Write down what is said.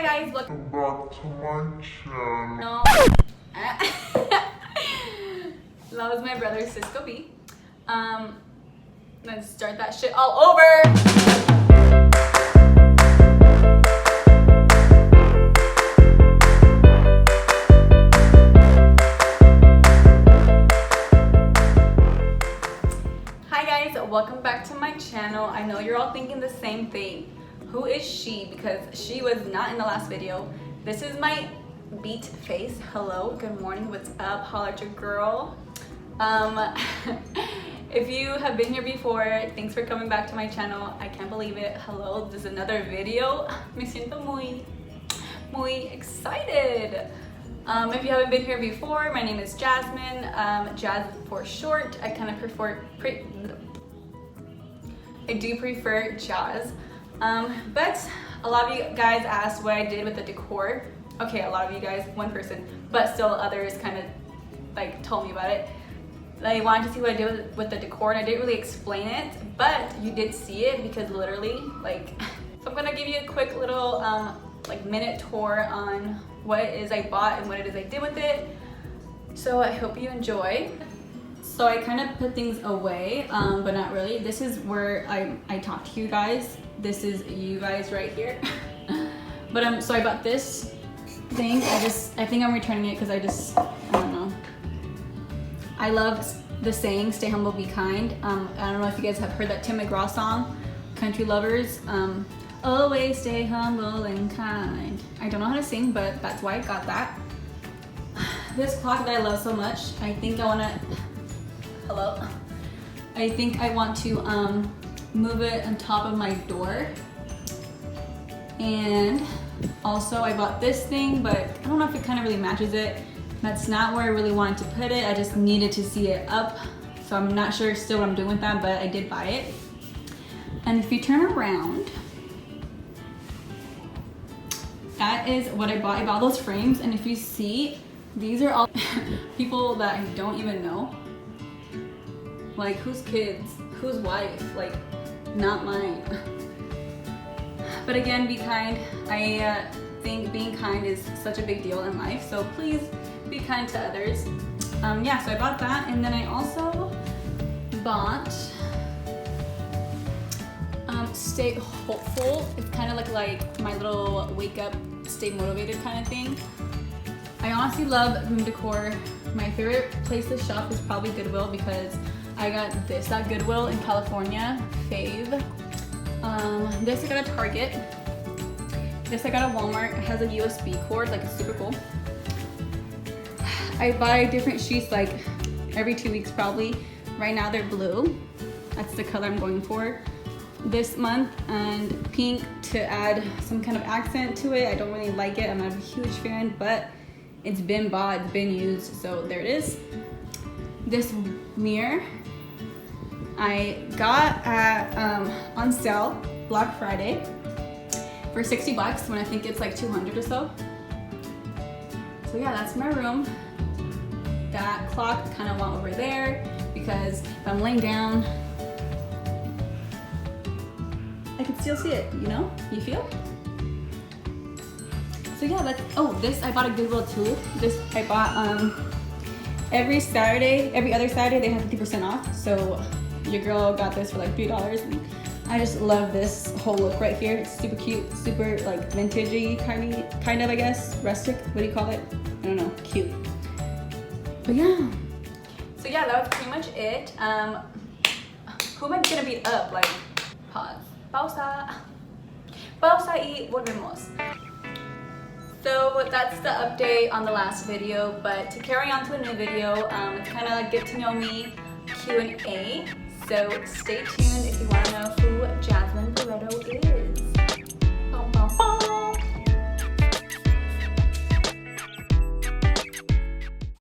Hi guys, welcome back to my channel. That was my brother Cisco B. Let's start that shit all over. Welcome back to my channel. I know you're all thinking the same thing. Who is she? Because she was not in the last video. This is my beat face. Hello, good morning, what's up? Holla at your girl. If you have been here before, thanks for coming back to my channel. I can't believe it. Hello, this is another video. Me siento muy excited. If you haven't been here before, my name is Jazmin. Jazz for short. I kind of I do prefer Jazz, but a lot of you guys asked what I did with the decor. Okay, a lot of you guys, one person, but still others kind of like told me about it. They wanted to see what I did with the decor, and I didn't really explain it, but you did see it because literally, like, so I'm gonna give you a quick little like minute tour on what it is I bought and what it is I did with it. So I hope you enjoy. So I kind of put things away, but not really. This is where I talk to you guys. This is you guys right here. But so I bought this thing. I think I'm returning it because I don't know. I love the saying, stay humble, be kind. I don't know if you guys have heard that Tim McGraw song, Country Lovers. Always stay humble and kind. I don't know how to sing, but that's why I got that. This clock that I love so much, I think I want to move it on top of my door. And also I bought this thing, but I don't know if it kind of really matches it. That's not where I really wanted to put it. I just needed to see it up. So I'm not sure still what I'm doing with that, but I did buy it. And if you turn around, that is what I bought. I bought those frames, and if you see, these are all people that I don't even know. Like, whose kids, whose wife, like, not mine. But again, be kind. I think being kind is such a big deal in life, so please be kind to others. Yeah, so I bought that, and then I also bought Stay Hopeful. It's kind of like my little wake up, stay motivated kind of thing. I honestly love room decor. My favorite place to shop is probably Goodwill, because I got this at Goodwill in California, fave. This I got at Target. This I got at Walmart. It has a USB cord, like, it's super cool. I buy different sheets like every 2 weeks probably. Right now they're blue. That's the color I'm going for this month, and pink to add some kind of accent to it. I don't really like it. I'm not a huge fan, but it's been bought, it's been used, so there it is. This mirror I got at on sale Black Friday for 60 bucks when I think it's like 200 or so. So yeah, that's my room. That clock kind of went over there because if I'm laying down, I can still see it, you know? You feel? So yeah, this I bought at Goodwill too. This I bought every other Saturday they have 50% off. So your girl got this for like $3. And I just love this whole look right here. It's super cute, super like vintagey kind of I guess, rustic. What do you call it? I don't know, cute. But yeah. So yeah, that was pretty much it. Who am I gonna beat up? Like, pause. Pausa y volvemos. So that's the update on the last video, but to carry on to a new video, it's kind of like get to know me Q&A. So stay tuned if you want